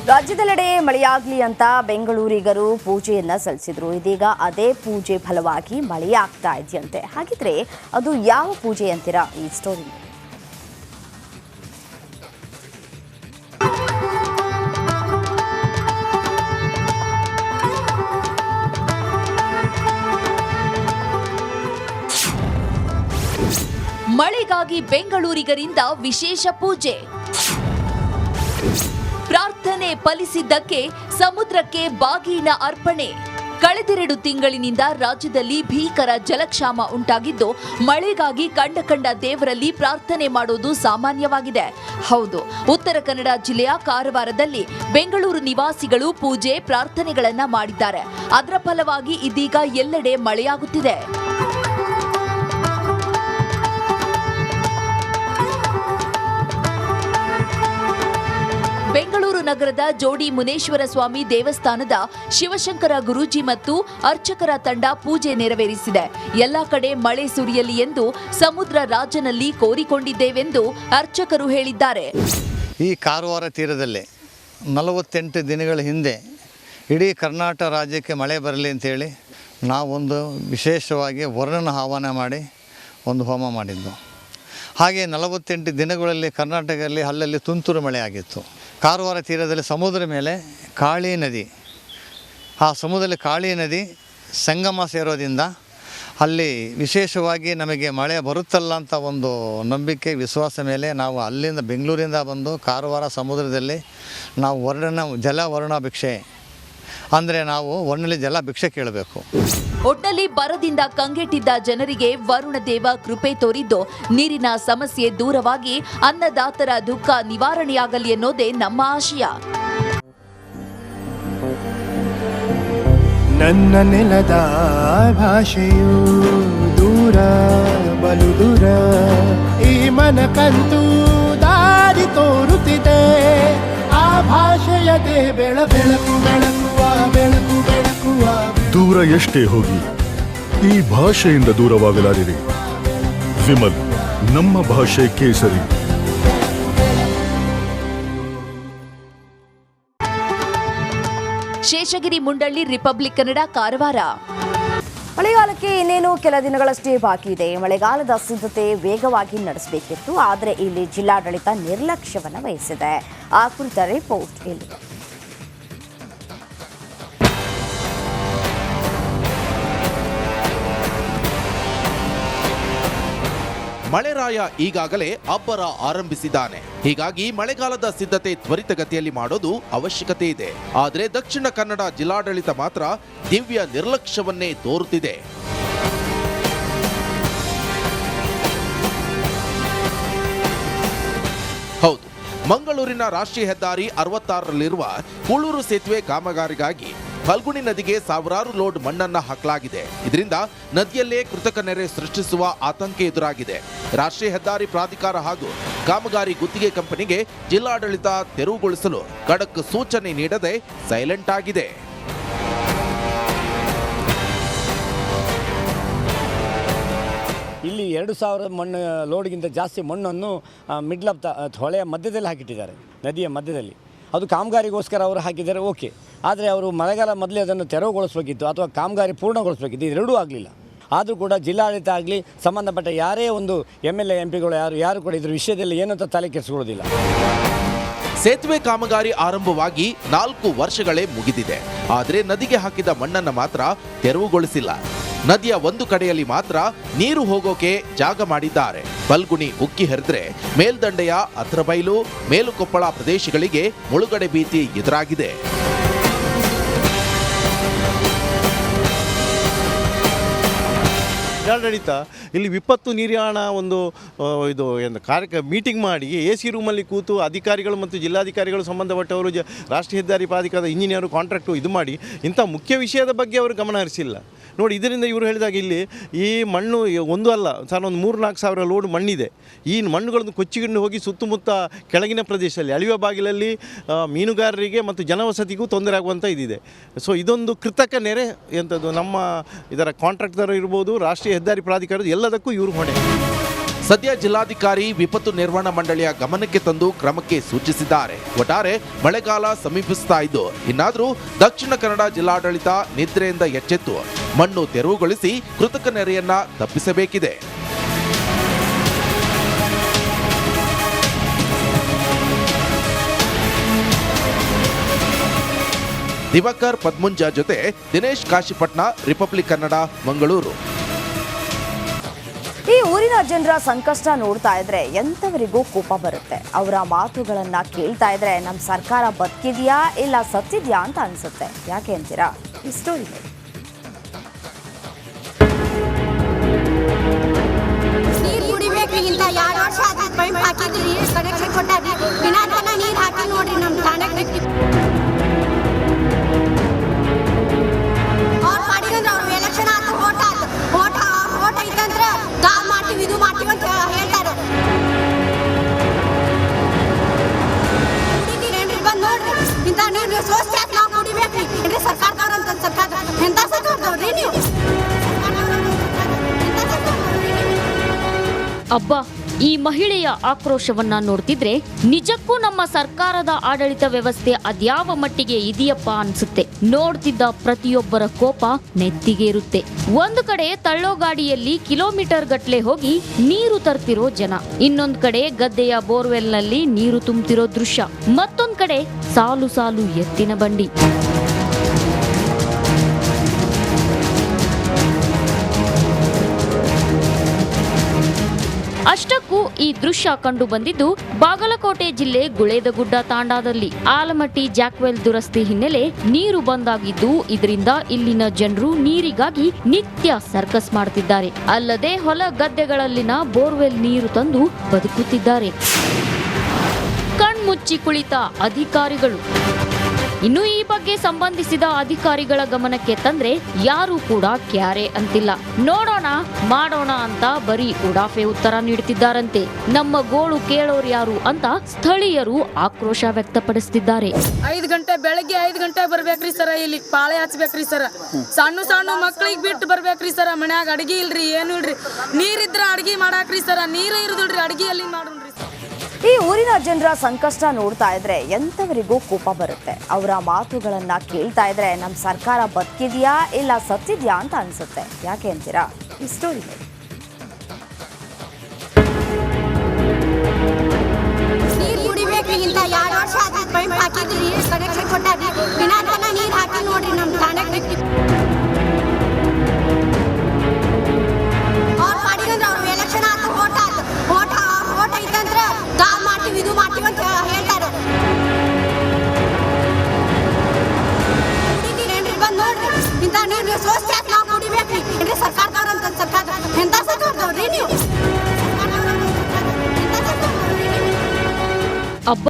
ರಾಜ್ಯದೆಲ್ಲೆಡೆ ಮಳೆಯಾಗಲಿ ಅಂತ ಬೆಂಗಳೂರಿಗರು ಪೂಜೆಯನ್ನ ಸಲ್ಲಿಸಿದ್ರು. ಇದೀಗ ಅದೇ ಪೂಜೆ ಫಲವಾಗಿ ಮಳೆಯಾಗ್ತಾ ಇದೆಯಂತೆ. ಹಾಗಿದ್ರೆ ಅದು ಯಾವ ಪೂಜೆ ಅಂತೀರಾ? ಈ ಸ್ಟೋರಿ ಮಳೆಗಾಗಿ ಬೆಂಗಳೂರಿಗರಿಂದ ವಿಶೇಷ ಪೂಜೆ. ಪ್ರಾರ್ಥನೆ ಫಲಿಸಿದ್ದಕ್ಕೆ ಸಮುದ್ರಕ್ಕೆ ಬಾಗಿನ ಅರ್ಪಣೆ. ಕಳೆದೆರಡು ತಿಂಗಳಿನಿಂದ ರಾಜ್ಯದಲ್ಲಿ ಭೀಕರ ಜಲಕ್ಷಾಮ ಉಂಟಾಗಿದ್ದು, ಮಳೆಗಾಗಿ ಕಂಡ ದೇವರಲ್ಲಿ ಪ್ರಾರ್ಥನೆ ಮಾಡೋದು ಸಾಮಾನ್ಯವಾಗಿದೆ. ಹೌದು, ಉತ್ತರ ಕನ್ನಡ ಜಿಲ್ಲೆಯ ಕಾರವಾರದಲ್ಲಿ ಬೆಂಗಳೂರು ನಿವಾಸಿಗಳು ಪೂಜೆ ಪ್ರಾರ್ಥನೆಗಳನ್ನ ಮಾಡಿದ್ದಾರೆ. ಅದರ ಫಲವಾಗಿ ಇದೀಗ ಎಲ್ಲೆಡೆ ಮಳೆಯಾಗುತ್ತಿದೆ. ಬೆಂಗಳೂರು ನಗರದ ಜೋಡಿ ಮುನೇಶ್ವರ ಸ್ವಾಮಿ ದೇವಸ್ಥಾನದ ಶಿವಶಂಕರ ಗುರೂಜಿ ಮತ್ತು ಅರ್ಚಕರ ತಂಡ ಪೂಜೆ ನೆರವೇರಿಸಿದೆ. ಎಲ್ಲಾ ಕಡೆ ಮಳೆ ಸುರಿಯಲಿ ಎಂದು ಸಮುದ್ರ ರಾಜನಲ್ಲಿ ಕೋರಿಕೊಂಡಿದ್ದೇವೆಂದು ಅರ್ಚಕರು ಹೇಳಿದ್ದಾರೆ. ಈ ಕಾರವಾರ ತೀರದಲ್ಲಿ 48 ದಿನಗಳ ಹಿಂದೆ ಇಡೀ ಕರ್ನಾಟಕ ರಾಜ್ಯಕ್ಕೆ ಮಳೆ ಬರಲಿ ಅಂತೇಳಿ ನಾವೊಂದು ವಿಶೇಷವಾಗಿ ವರುಣನ ಆಹ್ವಾನ ಮಾಡಿ ಒಂದು ಹೋಮ ಮಾಡಿದ್ದು. ಹಾಗೆ 48 ದಿನಗಳಲ್ಲಿ ಕರ್ನಾಟಕದಲ್ಲಿ ಅಲ್ಲಲ್ಲಿ ತುಂತುರು ಮಳೆ ಆಗಿತ್ತು. ಕಾರವಾರ ತೀರದಲ್ಲಿ ಸಮುದ್ರ ಮೇಲೆ ಕಾಳಿ ನದಿ, ಆ ಸಮುದ್ರದಲ್ಲಿ ಕಾಳಿ ನದಿ ಸಂಗಮ ಸೇರೋದ್ರಿಂದ ಅಲ್ಲಿ ವಿಶೇಷವಾಗಿ ನಮಗೆ ಮಳೆ ಬರುತ್ತಲ್ಲ ಅಂತ ಒಂದು ನಂಬಿಕೆ ವಿಶ್ವಾಸ ಮೇಲೆ ನಾವು ಅಲ್ಲಿಂದ ಬೆಂಗಳೂರಿಂದ ಬಂದು ಕಾರವಾರ ಸಮುದ್ರದಲ್ಲಿ ನಾವು ಜಲವರ್ಣ ಭಿಕ್ಷೆ ಅಂದರೆ ನಾವು ಒಣ್ಣಲ್ಲಿ ಜಲ ಭಿಕ್ಷೆ ಕೇಳಬೇಕು. ಒಟ್ನಲ್ಲಿ ಬರದಿಂದ ಕಂಗೆಟ್ಟಿದ್ದ ಜನರಿಗೆ ವರುಣದೇವ ಕೃಪೆ ತೋರಿದ್ದು ನೀರಿನ ಸಮಸ್ಯೆ ದೂರವಾಗಿ ಅನ್ನದಾತರ ದುಃಖ ನಿವಾರಣೆಯಾಗಲಿ ಅನ್ನೋದೇ ನಮ್ಮ ಆಶಯ. ನನ್ನ ನೆಲದ ಭಾಷೆಯು ದೂರ ಬಲು ದೂರ, ಈ ಮನಕಂತೂ ದಾರಿ ತೋರುತ್ತಿದೆ. ಆ ಭಾಷೆಯದೇ ಬೆಳಕು ಬೆಳಕುವ ಬೆಳಕು ಬೆಳಕುವ. ದೂರ ಎಷ್ಟೇ ಹೋಗಿ ಈ ಭಾಷೆಯಿಂದ ದೂರವಾಗಲಾರಿರಿ. ವಿಮಲ್, ನಮ್ಮ ಭಾಷೆ ಕೇಸರಿ. ಶೇಷಗಿರಿ ಮುಂಡಳ್ಳಿ, ರಿಪಬ್ಲಿಕ್ ಕನ್ನಡ, ಕಾರವಾರ. ಮಳೆಗಾಲಕ್ಕೆ ಇನ್ನೇನು ಕೆಲ ದಿನಗಳಷ್ಟೇ ಬಾಕಿ ಇದೆ. ಮಳೆಗಾಲದ ಸಿದ್ಧತೆ ವೇಗವಾಗಿ ನಡೆಸಬೇಕಿತ್ತು, ಆದರೆ ಇಲ್ಲಿ ಜಿಲ್ಲಾಡಳಿತ ನಿರ್ಲಕ್ಷ್ಯವನ್ನು ವಹಿಸಿದೆ. ಆ ಕುರಿತ ರಿಪೋರ್ಟ್ ಇಲ್ಲಿ. ಮಳೆರಾಯ ಈಗಾಗಲೇ ಅಬ್ಬರ ಆರಂಭಿಸಿದ್ದಾನೆ. ಹೀಗಾಗಿ ಮಳೆಗಾಲದ ಸಿದ್ಧತೆ ತ್ವರಿತಗತಿಯಲ್ಲಿ ಮಾಡೋದು ಅವಶ್ಯಕತೆ ಇದೆ. ಆದರೆ ದಕ್ಷಿಣ ಕನ್ನಡ ಜಿಲ್ಲಾಡಳಿತ ಮಾತ್ರ ದಿವ್ಯ ನಿರ್ಲಕ್ಷ್ಯವನ್ನೇ ತೋರುತ್ತಿದೆ. ಹೌದು, ಮಂಗಳೂರಿನ ರಾಷ್ಟ್ರೀಯ ಹೆದ್ದಾರಿ 66ರಲ್ಲಿರುವ ಕೂಳೂರು ಸೇತುವೆ ಕಾಮಗಾರಿಗಾಗಿ ಫಲ್ಗುಣಿ ನದಿಗೆ ಸಾವಿರಾರು ಲೋಡ್ ಮಣ್ಣನ್ನ ಹಾಕಲಾಗಿದೆ. ಇದರಿಂದ ನದಿಯಲ್ಲೇ ಕೃತಕ ನೆರೆ ಸೃಷ್ಟಿಸುವ ಆತಂಕ ಎದುರಾಗಿದೆ. ರಾಷ್ಟ್ರೀಯ ಹೆದ್ದಾರಿ ಪ್ರಾಧಿಕಾರ ಹಾಗೂ ಕಾಮಗಾರಿ ಗುತ್ತಿಗೆ ಕಂಪನಿಗೆ ಜಿಲ್ಲಾಡಳಿತ ತೆರವುಗೊಳಿಸಲು ಖಡಕ್ ಸೂಚನೆ ನೀಡದೆ ಸೈಲೆಂಟ್ ಆಗಿದೆ. ಇಲ್ಲಿ 2000 ಮಣ್ಣು ಲೋಡ್ಗಿಂತ ಜಾಸ್ತಿ ಮಣ್ಣನ್ನು ಮಿಡ್ಲ್ ಆಫ್ ದ ಹೊಳೆಯ ಮಧ್ಯದಲ್ಲಿ ಹಾಕಿಟ್ಟಿದ್ದಾರೆ, ನದಿಯ ಮಧ್ಯದಲ್ಲಿ. ಅದು ಕಾಮಗಾರಿಗೋಸ್ಕರ ಅವರು ಹಾಕಿದ್ದಾರೆ, ಓಕೆ. ಆದರೆ ಅವರು ಮಳೆಗಾಲ ಮೊದಲೇ ಅದನ್ನು ತೆರವುಗೊಳಿಸಬೇಕಿತ್ತು ಅಥವಾ ಕಾಮಗಾರಿ ಪೂರ್ಣಗೊಳಿಸಬೇಕಿತ್ತು. ಇದೆರಡೂ ಆಗಲಿಲ್ಲ. ಆದರೂ ಕೂಡ ಜಿಲ್ಲಾಡಳಿತ ಆಗಲಿ ಸಂಬಂಧಪಟ್ಟ ಯಾರೇ ಒಂದು MLA MP ಗಳು ಯಾರು ಕೂಡ ಇದ್ರ ವಿಷಯದಲ್ಲಿ ಏನಂತ ತಲೆ ಕೆಡಿಸಿಕೊಳ್ಳೋದಿಲ್ಲ. ಸೇತುವೆ ಕಾಮಗಾರಿ ಆರಂಭವಾಗಿ 4 ವರ್ಷಗಳೇ ಮುಗಿದಿದೆ. ಆದರೆ ನದಿಗೆ ಹಾಕಿದ ಮಣ್ಣನ್ನು ಮಾತ್ರ ತೆರವುಗೊಳಿಸಿಲ್ಲ. ನದಿಯ ಒಂದು ಕಡೆಯಲ್ಲಿ ಮಾತ್ರ ನೀರು ಹೋಗೋಕೆ ಜಾಗ ಮಾಡಿದ್ದಾರೆ. ಫಲ್ಗುಣಿ ಉಕ್ಕಿ ಹರಿದ್ರೆ ಮೇಲ್ದಂಡೆಯ ಅತ್ರಬೈಲು, ಮೇಲುಕೊಪ್ಪಳ ಪ್ರದೇಶಗಳಿಗೆ ಮುಳುಗಡೆ ಭೀತಿ ಎದುರಾಗಿದೆ. ಜಿಲ್ಲಾಡಳಿತ ಇಲ್ಲಿ ವಿಪತ್ತು ನಿರ್ವಹಣಾ ಒಂದು ಮೀಟಿಂಗ್ ಮಾಡಿ AC ರೂಮಲ್ಲಿ ಕೂತು ಅಧಿಕಾರಿಗಳು ಮತ್ತು ಜಿಲ್ಲಾಧಿಕಾರಿಗಳು ಸಂಬಂಧಪಟ್ಟವರು ರಾಷ್ಟ್ರೀಯ ಹೆದ್ದಾರಿ ಪ್ರಾಧಿಕಾರದ ಇಂಜಿನಿಯರು ಕಾಂಟ್ರಾಕ್ಟು ಇದು ಮಾಡಿ ಇಂಥ ಮುಖ್ಯ ವಿಷಯದ ಬಗ್ಗೆ ಅವರು ಗಮನ ಹರಿಸಿಲ್ಲ. ನೋಡಿ, ಇದರಿಂದ ಇವರು ಹೇಳಿದಾಗ ಇಲ್ಲಿ ಈ ಮಣ್ಣು ಒಂದು ಅಲ್ಲ ಸರ್, ಒಂದು 3-4 ಸಾವಿರ ಲೋಡ್ ಮಣ್ಣಿದೆ. ಈ ಮಣ್ಣುಗಳನ್ನು ಕೊಚ್ಚಿಕೊಂಡು ಹೋಗಿ ಸುತ್ತಮುತ್ತ ಕೆಳಗಿನ ಪ್ರದೇಶದಲ್ಲಿ ಅಳಿವ ಬಾಗಿಲಲ್ಲಿ ಮೀನುಗಾರರಿಗೆ ಮತ್ತು ಜನವಸತಿಗೂ ತೊಂದರೆ ಆಗುವಂಥ ಇದಿದೆ. ಸೊ ಇದೊಂದು ಕೃತಕ ನೆರೆ ಎಂಥದ್ದು ನಮ್ಮ ಇದರ ಕಾಂಟ್ರಾಕ್ಟರ್ ಇರ್ಬೋದು, ರಾಷ್ಟ್ರೀಯ ಹೆದ್ದಾರಿ ಪ್ರಾಧಿಕಾರದ ಎಲ್ಲದಕ್ಕೂ ಇವರು ಹೊಣೆ. ಸದ್ಯ ಜಿಲ್ಲಾಧಿಕಾರಿ ವಿಪತ್ತು ನಿರ್ವಹಣಾ ಮಂಡಳಿಯ ಗಮನಕ್ಕೆ ತಂದು ಕ್ರಮಕ್ಕೆ ಸೂಚಿಸಿದ್ದಾರೆ. ಒಟ್ಟಾರೆ ಮಳೆಗಾಲ ಸಮೀಪಿಸುತ್ತಾ ಇದ್ದು ಇನ್ನಾದರೂ ದಕ್ಷಿಣ ಕನ್ನಡ ಜಿಲ್ಲಾಡಳಿತ ನಿದ್ರೆಯಿಂದ ಎಚ್ಚೆತ್ತು ಮಣ್ಣು ತೆರವುಗೊಳಿಸಿ ಕೃತಕ ನೆರೆಯನ್ನ ತಪ್ಪಿಸಬೇಕಿದೆ. ದಿವಾಕರ್ ಪದ್ಮುಂಜ ಜೊತೆ ದಿನೇಶ್ ಕಾಶಿಪಟ್ನ, ರಿಪಬ್ಲಿಕ್ ಕನ್ನಡ, ಮಂಗಳೂರು. ಈ ಊರಿನ ಜನರ ಸಂಕಷ್ಟ ನೋಡ್ತಾ ಇದ್ರೆ ಎಂಥವರಿಗೂ ಕೋಪ ಬರುತ್ತೆ. ಅವರ ಮಾತುಗಳನ್ನ ಕೇಳ್ತಾ ಇದ್ರೆ ನಮ್ಮ ಸರ್ಕಾರ ಬದುಕಿದ್ಯಾ ಇಲ್ಲ ಸತ್ತಿದ್ಯಾ ಅಂತ ಅನ್ಸುತ್ತೆ. ಯಾಕೆ ಅಂತೀರಾ? ಈ ಸ್ಟೋರಿ ನೀರು ಕುಡಿಬೇಕ್ರಿ. ಇಂತ 2 ವರ್ಷ ಆದ ಪೈಪ್ ಹಾಕಿದ್ರಿ, ಕನೆಕ್ಷನ್ ಕೊಟ್ಟಾರಿ, ವಿನಾಕಾರಣ ನೀರು ಹಾಕಿ ನೋಡ್ರಿ ನಮ್ಮ ಠಾಣೆಗೆ. ಅವ್ರ ಮಾಡಿದ್ರೆ ಅವ್ರು ಎಲೆಕ್ಷನ್ ಆತು, ಓಟ್ ಐತಂದ್ರ ಗಾವ್ ಮಾಡ್ತೀವಿ, ಇದು ಮಾಡ್ತೀವಿ ಅಂತ ಹೇಳ್ತಾರೆ. ಕುಡಿತೀರೇನ್ರಿ? ಬಂದ್ ನೋಡ್ರಿ, ಇಂಥ ನೀರು ಸೋಸ್ ಯಾಕೆ ನಾವು ಕುಡಿಬೇಕ್ರಿ? ಏನ್ರಿ ಸರ್ಕಾರದವ್ರಂತ ಸರ್ಕಾರ ಎಂತ ಸರ್ಕಾರದವ್ರಿ ನೀವು? ಅಬ್ಬಾ, ಈ ಮಹಿಳೆಯ ಆಕ್ರೋಶವನ್ನ ನೋಡ್ತಿದ್ರೆ ನಿಜಕ್ಕೂ ನಮ್ಮ ಸರ್ಕಾರದ ಆಡಳಿತ ವ್ಯವಸ್ಥೆ ಅದ್ಯಾವ ಮಟ್ಟಿಗೆ ಇದೆಯಪ್ಪ ಅನ್ಸುತ್ತೆ. ನೋಡ್ತಿದ್ದ ಪ್ರತಿಯೊಬ್ಬರ ಕೋಪ ನೆತ್ತಿಗೆ ಇರುತ್ತೆ. ಒಂದು ಕಡೆ ತಳ್ಳೋ ಗಾಡಿಯಲ್ಲಿ ಕಿಲೋಮೀಟರ್ ಗಟ್ಲೆ ಹೋಗಿ ನೀರು ತರ್ತಿರೋ ಜನ, ಇನ್ನೊಂದ್ ಕಡೆ ಗದ್ದೆಯ ಬೋರ್ವೆಲ್ನಲ್ಲಿ ನೀರು ತುಂಬ್ತಿರೋ ದೃಶ್ಯ, ಮತ್ತೊಂದ್ ಕಡೆ ಸಾಲು ಸಾಲು ಎತ್ತಿನ ಬಂಡಿ. ಅಷ್ಟಕ್ಕೂ ಈ ದೃಶ್ಯ ಕಂಡು ಬಂದಿದ್ದು ಬಾಗಲಕೋಟೆ ಜಿಲ್ಲೆ ಗುಳೇದಗುಡ್ಡ ತಾಂಡಾದಲ್ಲಿ. ಆಲಮಟ್ಟಿ ಜಾಕ್ವೆಲ್ ದುರಸ್ತಿ ಹಿನ್ನೆಲೆ ನೀರು ಬಂದಾಗಿದ್ದು ಇದರಿಂದ ಇಲ್ಲಿನ ಜನರು ನೀರಿಗಾಗಿ ನಿತ್ಯ ಸರ್ಕಸ್ ಮಾಡುತ್ತಿದ್ದಾರೆ. ಅಲ್ಲದೆ ಹೊಲ ಗದ್ದೆಗಳಲ್ಲಿನ ಬೋರ್ವೆಲ್ ನೀರು ತಂದು ಬದುಕುತ್ತಿದ್ದಾರೆ. ಕಣ್ಮುಚ್ಚಿ ಕುಳಿತ ಅಧಿಕಾರಿಗಳು. ಇನ್ನು ಈ ಬಗ್ಗೆ ಸಂಬಂಧಿಸಿದ ಅಧಿಕಾರಿಗಳ ಗಮನಕ್ಕೆ ತಂದ್ರೆ ಯಾರು ಕೂಡ ಕ್ಯಾರೆ ಅಂತಿಲ್ಲ. ನೋಡೋಣ ಮಾಡೋಣ ಅಂತ ಬರೀ ಉಡಾಫೆ ಉತ್ತರ ನೀಡುತ್ತಿದ್ದಾರಂತೆ. ನಮ್ಮ ಗೋಳು ಕೇಳೋರು ಯಾರು ಅಂತ ಸ್ಥಳೀಯರು ಆಕ್ರೋಶ ವ್ಯಕ್ತಪಡಿಸುತ್ತಿದ್ದಾರೆ. 5 ಗಂಟೆ ಬೆಳಗ್ಗೆ 5 ಗಂಟೆ ಬರ್ಬೇಕ್ರಿ ಸರ, ಇಲ್ಲಿ ಪಾಳೆ ಹಚ್ಬೇಕ್ರಿ ಸರ. ಸಣ್ಣ ಮಕ್ಳಿಗೆ ಬಿಟ್ಟು ಬರ್ಬೇಕ್ರಿ ಸರ. ಮನ್ಯಾಗ ಅಡ್ಗಿ ಇಲ್ರಿ, ಏನು ಇಲ್ರಿ. ನೀರಿದ್ರ ಅಡ್ಗಿ ಮಾಡಾಕ್ರಿ ಸರ, ನೀರೇ ಇರುದಿಲ್ರಿ, ಅಡ್ಗಿ ಎಲ್ಲಿ ಮಾಡೋಣ್ರಿ. ಈ ಊರಿನ ಜನರ ಸಂಕಷ್ಟ ನೋಡ್ತಾ ಇದ್ರೆ ಎಂಥವರಿಗೂ ಕೋಪ ಬರುತ್ತೆ. ಅವರ ಮಾತುಗಳನ್ನ ಕೇಳ್ತಾ ಇದ್ರೆ ನಮ್ಮ ಸರ್ಕಾರ ಬದುಕಿದ್ಯಾ ಇಲ್ಲ ಸತ್ತಿದ್ಯಾ ಅಂತ ಅನ್ಸುತ್ತೆ. ಯಾಕೆ ಅಂತೀರಾ? ಈ ಸ್ಟೋರಿ ನೀರು ಕುಡಿಬೇಕ್ರಿ. ಇಂತ 2 ವರ್ಷ ಆದ ಪೈಪ್ ಹಾಕಿದ್ರಿ, ಕನೆಕ್ಷನ್ ಕೊಟ್ಟಾರಿ, ವಿನಾಕಾರಣ ನೀರು ಹಾಕಿ ನೋಡ್ರಿ ನಮ್ಮ ಠಾಣೆಗೆ. ಅವ್ರು ಮಾಡಿದ್ರೆ ಅವ್ರು ಎಲೆಕ್ಷನ್ ಆತು, ಓಟ್ ಐತಂದ್ರ ಗಾವ್ ಮಾಡ್ತೀವಿ, ಇದು ಮಾಡ್ತೀವಿ ಅಂತ ಹೇಳ್ತಾರೆ. ಕುಡಿತೀರೇನ್ರಿ? ಬಂದ್ ನೋಡ್ರಿ, ಇಂಥ ನೀರು ಸೋಸ್ ಯಾಕೆ ನಾವು ಕುಡಿಬೇಕ್ರಿ? ಏನ್ರಿ